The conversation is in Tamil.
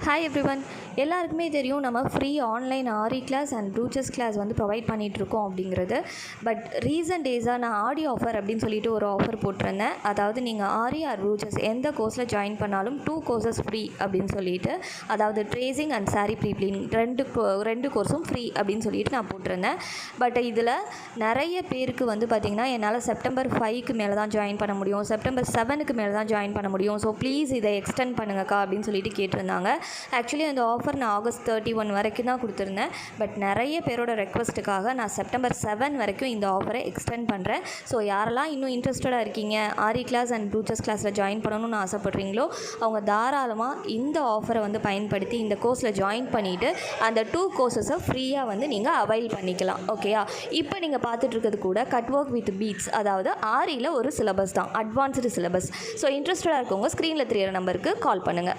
Hi everyone. எல்லாருக்குமே தெரியும் நம்ம free online aari class and brooches class வந்து ப்ரொவைட் பண்ணிகிட்ருக்கோம் அப்படிங்கிறது. பட் ரீசன்ட் டேஸாக நான் ஆடி ஆஃபர் அப்படின்னு சொல்லிட்டு ஒரு ஆஃபர் போட்டிருந்தேன். அதாவது நீங்கள் ஆரி ஆர் ப்ரூச்சஸ் எந்த கோர்ஸில் ஜாயின் பண்ணாலும் 2 கோர்சஸ் ஃப்ரீ அப்படின்னு சொல்லிட்டு, அதாவது ட்ரேசிங் அண்ட் சாரீ ப்ரீப்ளீனிங் ரெண்டு கோர்ஸும் ஃப்ரீ அப்படின்னு சொல்லிட்டு நான் போட்டிருந்தேன். பட் இதில் நிறைய பேருக்கு வந்து பார்த்திங்கன்னா என்னால் செப்டம்பர் 5க்கு மேலே தான் ஜாயின் பண்ண முடியும், செப்டம்பர் 7க்கு மேலே தான் ஜாயின் பண்ண முடியும், ஸோ ப்ளீஸ் இதை எக்ஸ்டெண்ட் பண்ணுங்கக்கா அப்படின்னு சொல்லிட்டு கேட்டிருந்தாங்க. ஆக்சுவலி அந்த ஆஃபர் நான் ஆகஸ்ட் 31 வரைக்கும் தான் கொடுத்துருந்தேன். பட் நிறைய பேரோட ரெக்வஸ்ட்டுக்காக நான் செப்டம்பர் 7 வரைக்கும் இந்த ஆஃபரை எக்ஸ்டெண்ட் பண்ணுறேன். ஸோ யாரெல்லாம் இன்னும் இன்ட்ரெஸ்டடாக இருக்கீங்க, ஆரி கிளாஸ் அண்ட் ப்ரூச்சஸ் கிளாஸில் ஜாயின் பண்ணணும்னு ஆசைப்பட்றீங்களோ அவங்க தாராளமாக இந்த ஆஃபரை வந்து பயன்படுத்தி இந்த கோர்ஸில் ஜாயின் பண்ணிவிட்டு அந்த 2 கோர்சஸை ஃப்ரீயாக வந்து நீங்கள் அவைல் பண்ணிக்கலாம். ஓகேயா? இப்போ நீங்கள் பார்த்துட்ருக்கிறது கூட கட் ஒர்க் வித் பீட்ஸ், அதாவது ஆரியில் ஒரு சிலபஸ் தான், அட்வான்ஸ்டு சிலபஸ். ஸோ இன்ட்ரெஸ்டடாக இருக்கவங்க ஸ்க்ரீனில் தெரியிற நம்பருக்கு கால் பண்ணுங்கள்.